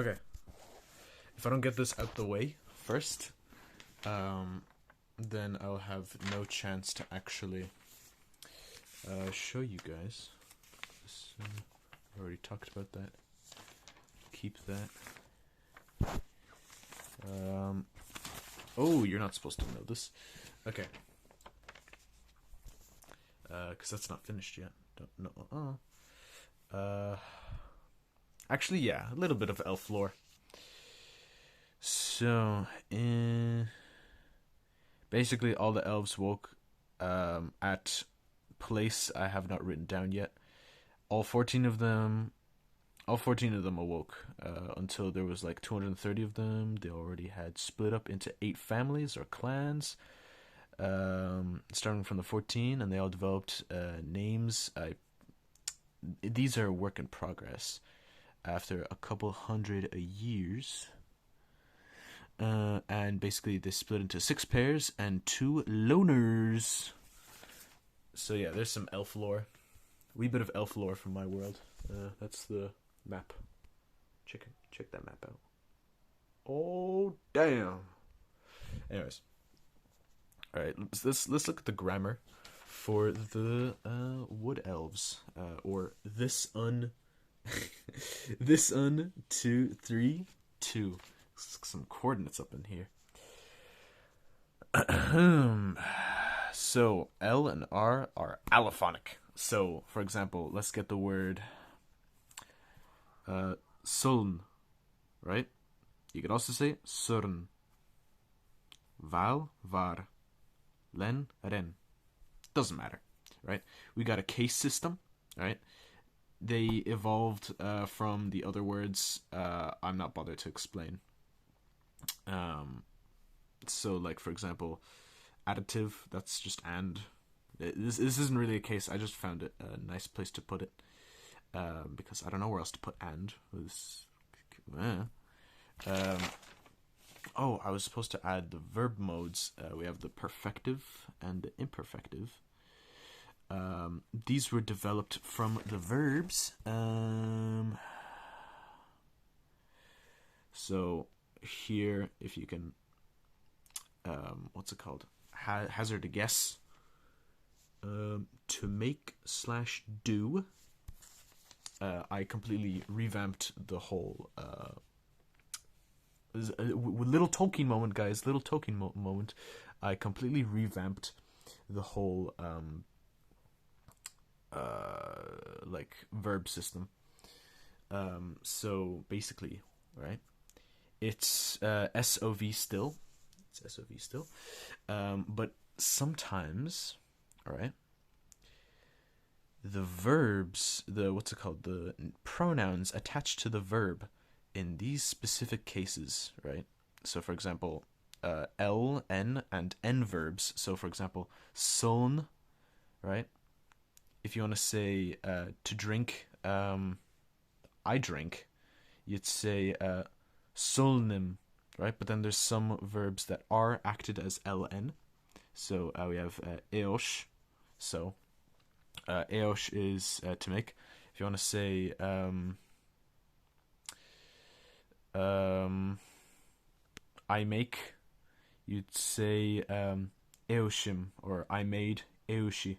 Okay. If I don't get this out the way first, then I'll have no chance to actually show you guys. So, I already talked about that. Keep that. Oh, you're not supposed to know this. Okay. Because that's not finished yet. Don't know. Actually, yeah, a little bit of elf lore. So, basically, all the elves woke at place I have not written down yet. All 14 of them awoke until there was like 230 of them. They already had split up into 8 families or clans, starting from the 14, and they all developed names. These are work in progress. After a couple hundred years, and basically they split into 6 pairs and 2 loners. So yeah, there's some elf lore. Wee bit of elf lore from my world. That's the map. Check that map out. Oh damn. Anyways, all right. Let's look at the grammar for the wood elves, or this this 2 3 2. Some coordinates up in here. So L and R are allophonic. So, for example, let's get the word thiln, right? You could also say surn, val, var, len, ren. Doesn't matter, right? We got a case system, right? They evolved from the other words. I'm not bothered to explain. So, like, for example, additive, that's just and. This isn't really a case. I just found it a nice place to put it, because I don't know where else to put and. Oh, I was supposed to add the verb modes. We have the perfective and the imperfective. These were developed from the verbs. So here, if you can, what's it called? Hazard a guess. To make / do. I completely revamped the whole. Little Tolkien moment, guys. Little Tolkien moment. I completely revamped the whole like verb system. So basically, right? It's SOV still. It's SOV still. But sometimes, all right, the verbs, the pronouns attached to the verb in these specific cases, right? So, for example, L, N, and N verbs. So, for example, son, right? If you want to say to drink, I drink, you'd say solnim, right? But then there's some verbs that are acted as LN. So we have eosh. So eosh is to make. If you want to say I make, you'd say eoshim, or I made eoshi.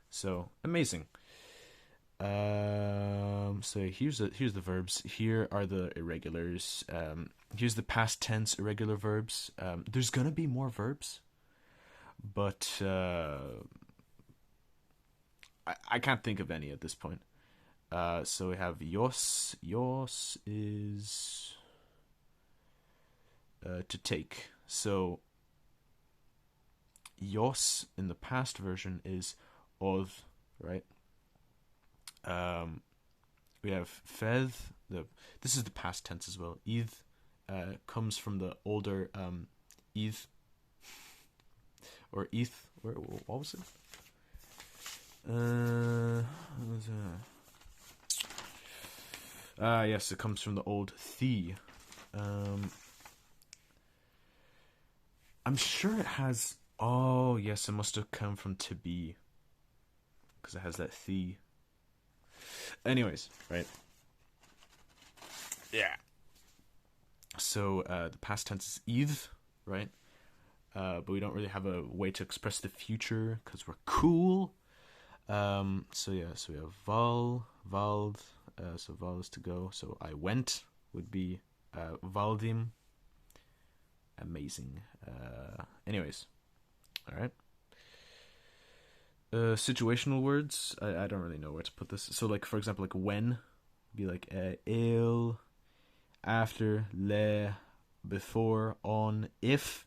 So amazing. So here's the verbs. Here are the irregulars. Here's the past tense irregular verbs. There's gonna be more verbs, but I can't think of any at this point. So we have yos. Yos is to take. So yos in the past version is odd, right? We have fed. This is the past tense as well. Id comes from the older id or eth. What was it? Yes, it comes from the old the. I'm sure it has. Oh yes, it must have come from to be, because it has that the. Anyways, right. Yeah. So the past tense is id, right? But we don't really have a way to express the future because we're cool. So we have val, vald. So val is to go. So I went would be valdim. Amazing. Anyways, all right. Situational words. I don't really know where to put this. So like for example, like when, be like il, after, le, before, on, if.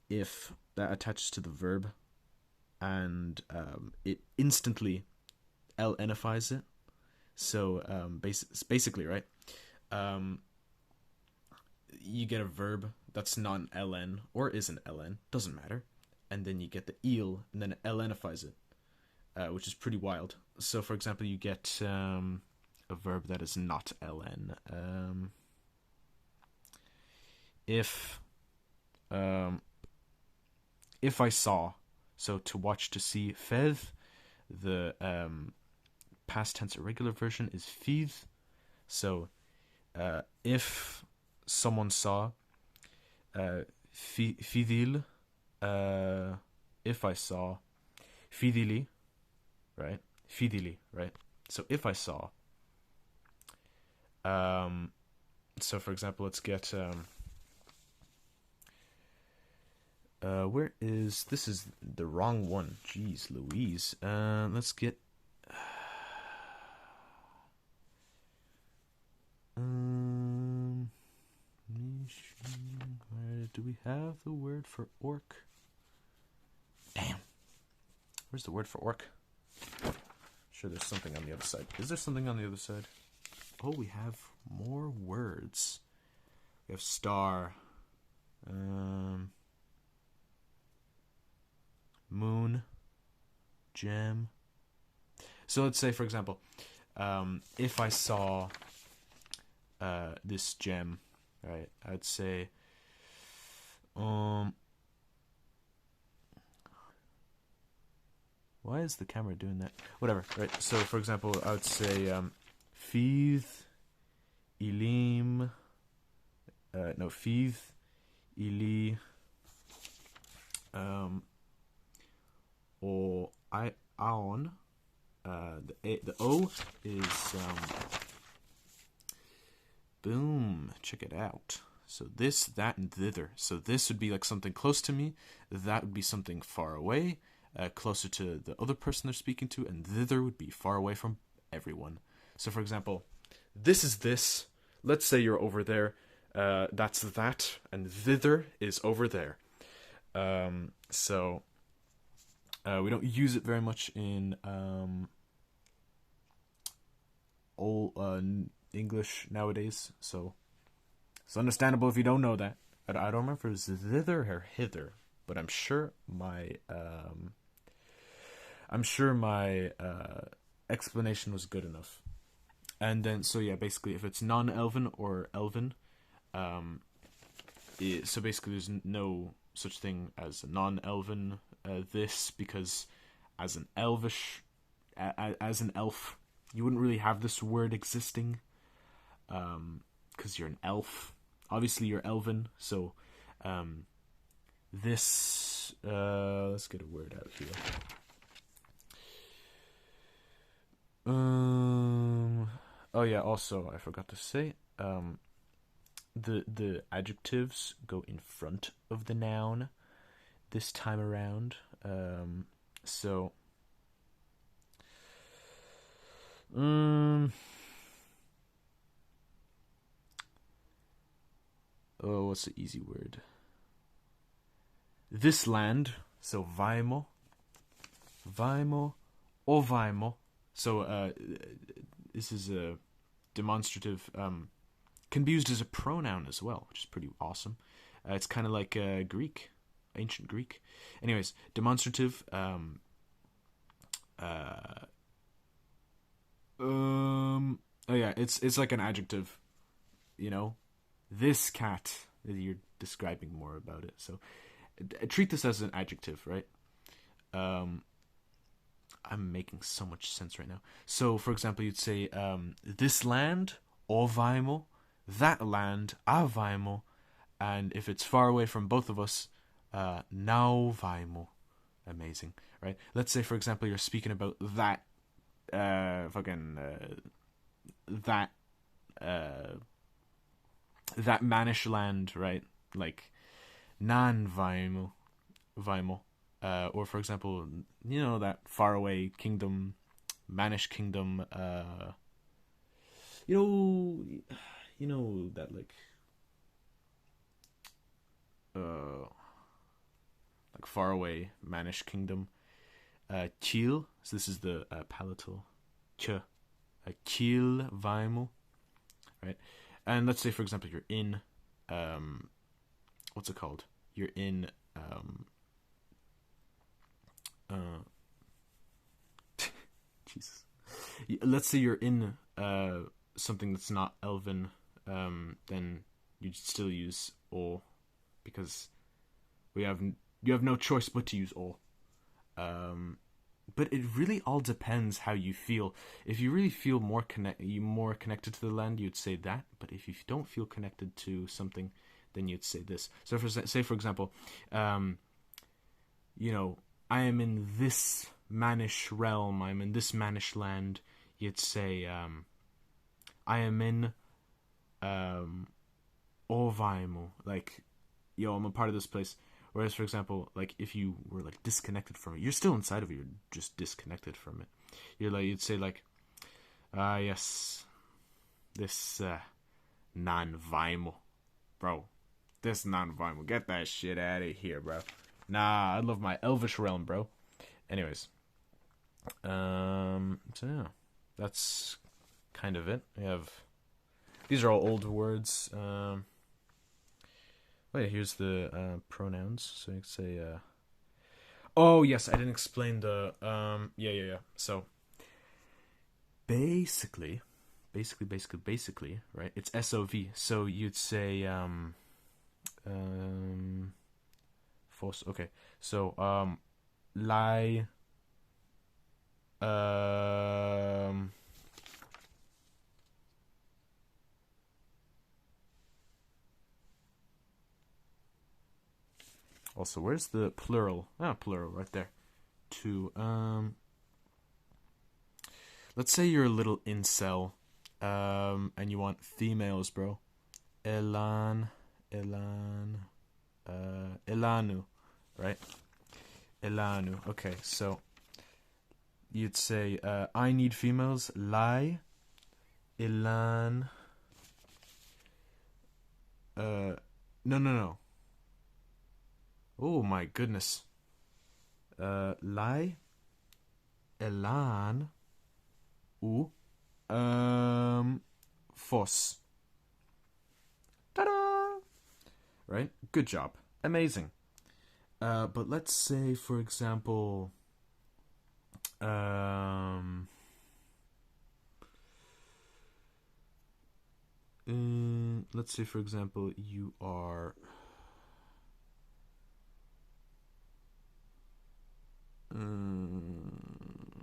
If that attaches to the verb, and it instantly lnifies it. So basically, right? You get a verb that's not an ln or is an ln, doesn't matter, and then you get the il, and then it lnifies it, which is pretty wild. So, for example, you get a verb that is not ln. If I saw, so to watch, to see, fedd, the past tense irregular version is fydd. So if someone saw, fyddil, if I saw, fyddili, right? Fyddili, right? So if I saw, so for example, let's get where is this? Is the wrong one? Jeez Louise. Let's get where do we have the word for orc? Damn. Where's the word for orc? Sure, there's something on the other side. Is there something on the other side? Oh, we have more words. We have star. Moon. Gem. So let's say, for example, if I saw this gem, right, I'd say, why is the camera doing that? Whatever, right? So, for example, I would say, fydd, ilim, fydd, ili, or aon. The O is boom. Check it out. So this, that, and thither. So this would be like something close to me. That would be something far away, closer to the other person they're speaking to, and thither would be far away from everyone. So for example, this is this. Let's say you're over there. That's that, and thither is over there. So we don't use it very much in old English nowadays, so it's understandable if you don't know that. I don't remember if it was thither or hither, but I'm sure my explanation was good enough. And then, so yeah, basically, if it's non-elven or elven, so basically, there's no such thing as a non-elven this, because as an elvish, as an elf, you wouldn't really have this word existing, because you're an elf. Obviously, you're elven, so this. Let's get a word out here. Oh yeah. Also, I forgot to say. The adjectives go in front of the noun this time around. So. Oh, what's the easy word? This land. So vaimo, ovaimo. So this is a demonstrative. Can be used as a pronoun as well, which is pretty awesome. It's kind of like Greek, ancient Greek. Anyways, demonstrative. Oh yeah, it's like an adjective. You know, this cat. You're describing more about it. So treat this as an adjective, right? I'm making so much sense right now. So, for example, you'd say, this land, ovaimo, that land, avaimo, and if it's far away from both of us, nauvaimo. Amazing, right? Let's say, for example, you're speaking about that, that, that Manish land, right? Like, nanvaimo, vaimo. Or for example, that faraway kingdom, Manish kingdom. You that like faraway Manish kingdom. Chil. So this is the palatal. Ch. Chil vaimo. Right. And let's say, for example, you're in. What's it called? You're in. Jesus. Let's say you're in something that's not Elven, then you'd still use O, because you have no choice but to use O. But it really all depends how you feel. If you really feel more connected to the land, you'd say that. But if you don't feel connected to something, then you'd say this. So, for example, I am in this Manish realm. I'm in this Manish land. You'd say, I am in Ovaimo. Like, I'm a part of this place. Whereas, for example, like if you were like disconnected from it, you're still inside of it. You're just disconnected from it. You'd say like, yes, this non-Vaimo, bro. This non-Vaimo, get that shit out of here, bro. Nah, I love my Elvish realm, bro. Anyways, so yeah, that's kind of it. These are all old words. Oh yeah, here's the pronouns. So you can say, oh yes, I didn't explain the, yeah. So, basically, right? It's SOV. So you'd say, false. Okay. So, lie, also, where's the plural? Plural right there. To let's say you're a little incel, and you want females, bro. Elanu, right? Elanu. Okay, so you'd say, I need females. Lie, elan. No. Oh my goodness. Lai, elan, u, fos. Ta-da! Right? Good job. Amazing. But let's say, for example, let's say, for example, you are...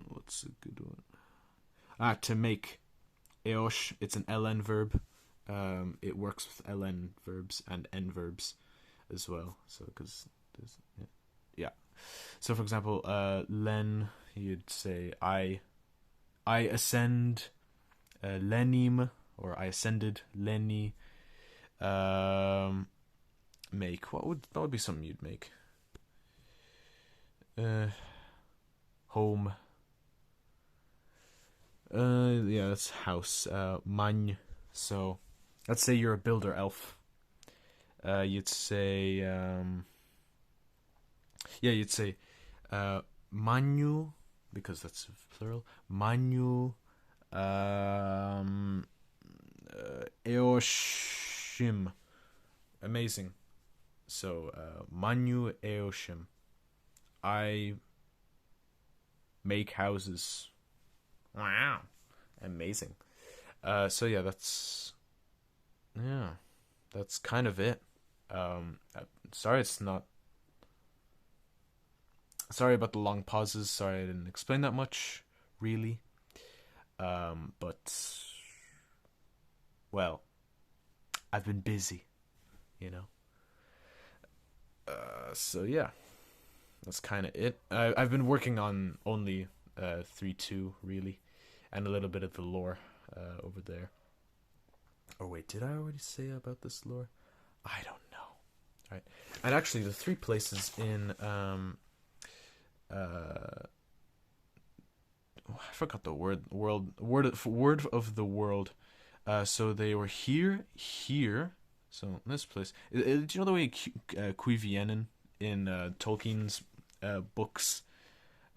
what's a good one? To make. Eosh, it's an ln verb. It works with ln verbs and n verbs as well. So, because there's... Yeah. So, for example, len, you'd say, I ascend, lenim, or I ascended, leni. Make. That would be something you'd make? Home. Yeah, that's house. Man. So, let's say you're a builder elf. You'd say, you'd say, manu, because that's plural. Manu, eoshim. Amazing. So, manu eoshim. I make houses. Wow. Amazing. So yeah, that's kind of it. Sorry it's not Sorry about the long pauses. Sorry I didn't explain that much, really. But well, I've been busy, you know. So yeah, that's kind of it. I've been working on only 3.2 really, and a little bit of the lore over there. Or wait, did I already say about this lore? I don't know. All right, and actually, the 3 places in I forgot the word of the world. So they were here. So this place. Do you know the way Cuivienen in Tolkien's books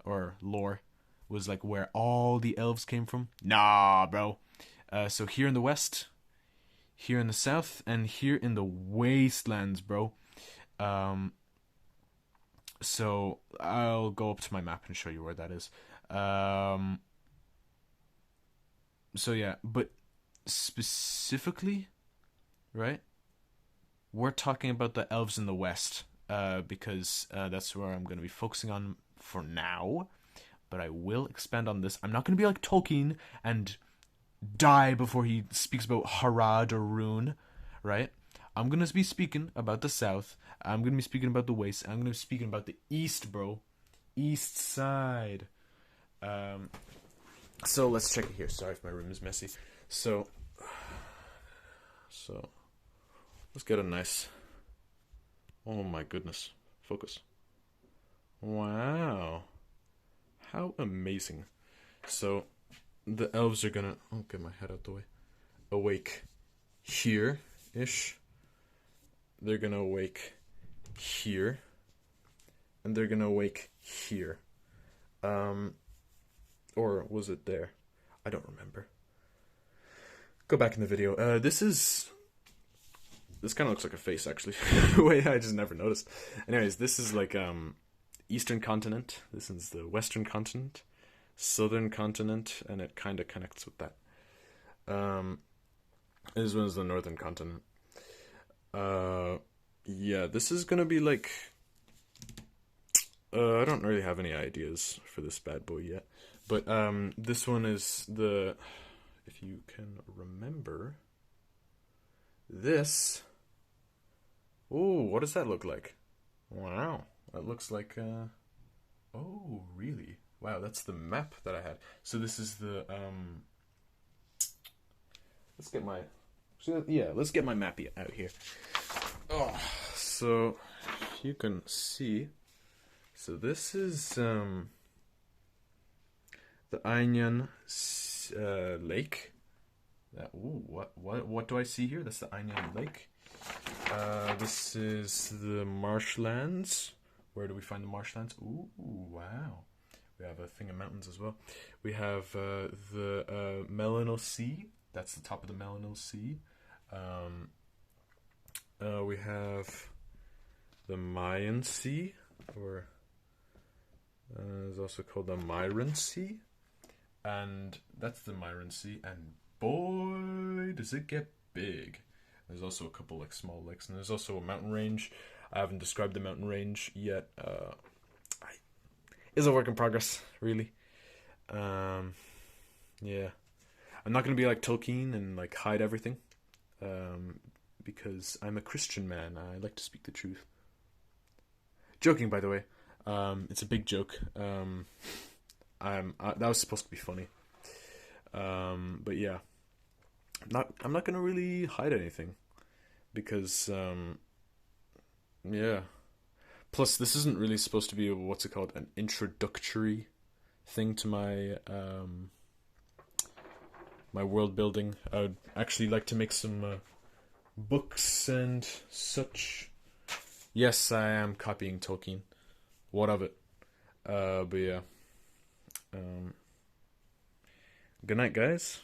or lore was like where all the elves came from? Nah, bro. So here in the west, here in the south, and here in the wastelands, bro. So I'll go up to my map and show you where that is. So yeah, but specifically, right? We're talking about the elves in the west, because that's where I'm going to be focusing on for now. But I will expand on this. I'm not going to be like Tolkien and die before he speaks about Harad or Rune, right? I'm going to be speaking about the south. I'm going to be speaking about the west. I'm going to be speaking about the east, bro. East side. So let's check it here. Sorry if my room is messy. So let's get a nice. Oh my goodness! Focus. Wow, how amazing! So the elves are gonna. Oh, get my head out the way. Awake here ish. They're gonna awake here, and they're gonna awake here. Or was it there? I don't remember. Go back in the video. This kind of looks like a face, actually. Wait, I just never noticed. Anyways, this is like eastern continent. This is the western continent, southern continent, and it kind of connects with that. This one is the northern continent. Yeah, this is gonna be like. I don't really have any ideas for this bad boy yet. But this one is the, if you can remember, this. Oh, what does that look like? Wow, that looks like. Oh, really? Wow, that's the map that I had. So this is the. Let's get my. Let's get my map out here. Oh, so you can see. So this is the Onion Lake. What do I see here? That's the Onion Lake. This is the marshlands. Where do we find the marshlands? Ooh, wow. We have a thing of mountains as well. We have the Melanal Sea. That's the top of the Melanal Sea. We have the Mayan Sea, or it's also called the Myron Sea. And that's the Myron Sea, and boy, does it get big. There's also a couple like small lakes, and there's also a mountain range. I haven't described the mountain range yet. It's a work in progress, really. Yeah. I'm not going to be like Tolkien and like hide everything, because I'm a Christian man. I like to speak the truth. Joking, by the way. It's a big joke. That was supposed to be funny. But yeah, I'm not gonna really hide anything, because yeah. Plus, this isn't really supposed to be what's it called, an introductory thing to my my world building. I would actually like to make some books and such. Yes, I am copying Tolkien. What of it? But yeah. Good night, guys.